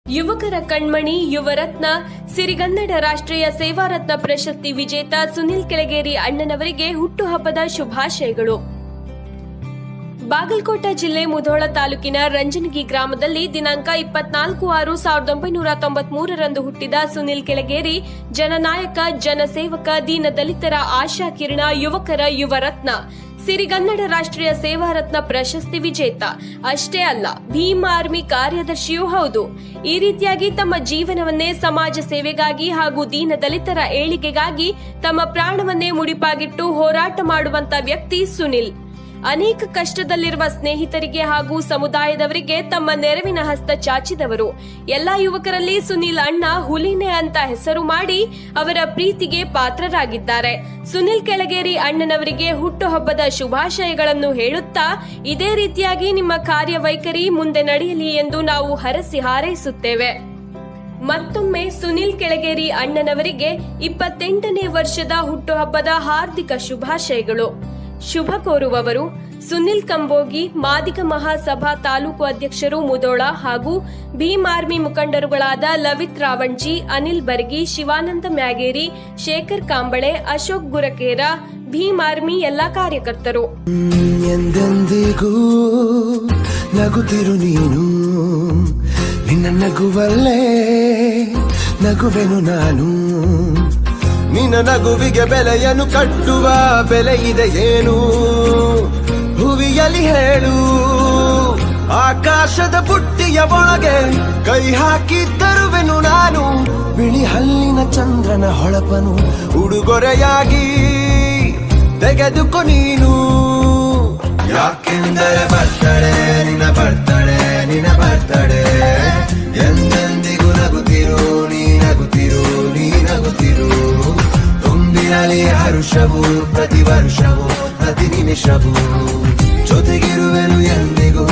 ಯುವಕರ ಕಣ್ಮಣಿ ಯುವರತ್ನ ಸಿರಿಗನ್ನಡ ರಾಷ್ಟ್ರೀಯ ಸೇವಾರತ್ನ ಪ್ರಶಸ್ತಿ ವಿಜೇತ ಸುನಿಲ್ ಕೆಳಗೇರಿ ಅಣ್ಣನವರಿಗೆ ಹುಟ್ಟುಹಬ್ಬದ ಶುಭಾಶಯಗಳು. ಬಾಗಲಕೋಟೆ ಜಿಲ್ಲೆ ಮುಧೋಳ ತಾಲೂಕಿನ ರಂಜನಗಿ ಗ್ರಾಮದಲ್ಲಿ ದಿನಾಂಕ 24/6/1993 ರಂದು ಹುಟ್ಟಿದ ಸುನಿಲ್ ಕೆಳಗೇರಿ ಜನನಾಯಕ, ಜನಸೇವಕ, ದೀನದಲಿತರ ಆಶಾಕಿರಣ, ಯುವಕರ ಯುವರತ್ನ, ಸಿರಿಗನ್ನಡ ರಾಷ್ಟ್ರೀಯ ಸೇವಾರತ್ನ ಪ್ರಶಸ್ತಿ ವಿಜೇತ ಅಷ್ಟೇ ಅಲ್ಲ, ಭೀಮ್ ಆರ್ಮಿ ಕಾರ್ಯದರ್ಶಿಯೂ ಹೌದು. ಈ ರೀತಿಯಾಗಿ ತಮ್ಮ ಜೀವನವನ್ನೇ ಸಮಾಜ ಸೇವೆಗಾಗಿ ಹಾಗೂ ದೀನದಲಿತರ ಏಳಿಗೆಗಾಗಿ ತಮ್ಮ ಪ್ರಾಣವನ್ನೇ ಮುಡಿಪಾಗಿಟ್ಟು ಹೋರಾಟ ಮಾಡುವಂತ ವ್ಯಕ್ತಿ ಸುನಿಲ್. ಅನೇಕ ಕಷ್ಟದಲ್ಲಿರುವ ಸ್ನೇಹಿತರಿಗೆ ಹಾಗೂ ಸಮುದಾಯದವರಿಗೆ ತಮ್ಮ ನೆರವಿನ ಹಸ್ತ ಚಾಚಿದವರು. ಎಲ್ಲಾ ಯುವಕರಲ್ಲಿ ಸುನಿಲ್ ಅಣ್ಣ ಹುಲಿನೇ ಅಂತ ಹೆಸರು ಮಾಡಿ ಅವರ ಪ್ರೀತಿಗೆ ಪಾತ್ರರಾಗಿದ್ದಾರೆ. ಸುನಿಲ್ ಕೆಳಗೇರಿ ಅಣ್ಣನವರಿಗೆ ಹುಟ್ಟುಹಬ್ಬದ ಶುಭಾಶಯಗಳನ್ನು ಹೇಳುತ್ತಾ, ಇದೇ ರೀತಿಯಾಗಿ ನಿಮ್ಮ ಕಾರ್ಯವೈಖರಿ ಮುಂದೆ ನಡೆಯಲಿ ಎಂದು ನಾವು ಹರಸಿ ಹಾರೈಸುತ್ತೇವೆ. ಮತ್ತೊಮ್ಮೆ ಸುನಿಲ್ ಕೆಳಗೇರಿ ಅಣ್ಣನವರಿಗೆ 28ನೇ ವರ್ಷದ ಹುಟ್ಟುಹಬ್ಬದ ಹಾರ್ದಿಕ ಶುಭಾಶಯಗಳು. ಶುಭ ಕೋರುವವರು ಸುನಿಲ್ ಕಂಬೋಗಿ, ಮಾದಿಗ ಮಹಾಸಭಾ ತಾಲೂಕು ಅಧ್ಯಕ್ಷರು ಮುಧೋಳ ಹಾಗೂ ಭೀಮ್ ಆರ್ಮಿ ಮುಖಂಡರುಗಳಾದ ಲವಿತ್ ರಾವಣ್ಜಿ, ಅನಿಲ್ ಬರ್ಗಿ, ಶಿವಾನಂದ ಮ್ಯಾಗೇರಿ, ಶೇಖರ್ ಕಾಂಬಳೆ, ಅಶೋಕ್ ಗುರಕೇರ, ಭೀಮ್ ಆರ್ಮಿ ಎಲ್ಲಾ ಕಾರ್ಯಕರ್ತರು. ಎಂದೆಂದಿಗೂ ನಗುತ್ತಿರು ನೀನು, ನಿನ್ನ ನಗುವಲ್ಲೇ ನಗುವೆನು ನಾನು. ನಿನ್ನ ನಗುವಿಗೆ ಬೆಲೆಯನ್ನು ಕಟ್ಟುವ ಬೆಲೆ ಇದೆ ಏನು, ಹುವಿಯಲ್ಲಿ ಹೇಳು. ಆಕಾಶದ ಬುಟ್ಟಿಯ ಒಳಗೆ ಕೈ ಹಾಕಿ ತರುವೆನು ನಾನು, ಬಿಳಿ ಹಲ್ಲಿನ ಚಂದ್ರನ ಹೊಳಪನು ಉಡುಗೊರೆಯಾಗಿ ತೆಗೆದುಕೊ ನೀನು. ಯಾಕೆಂದರೆ ಬರ್ತಡೆ ನಿನ್ನ ಬರ್ತಡೆ, ನಿನ್ನ ಬರ್ತಡೆ. ಎಂದೆಂದಿಗೂ ನಗುತ್ತಿರು ನೀ, ನಗುತ್ತಿರು ನೀ, ನಗುತ್ತಿರು. ತುಂಬಿರಲಿ ಹರುಷವು ಪ್ರತಿ ವರ್ಷವೂ, ಪ್ರತಿ ನಿಮಿಷವೂ. ಜೊತೆಗಿರುವೆನು ಎಂದಿಗೂ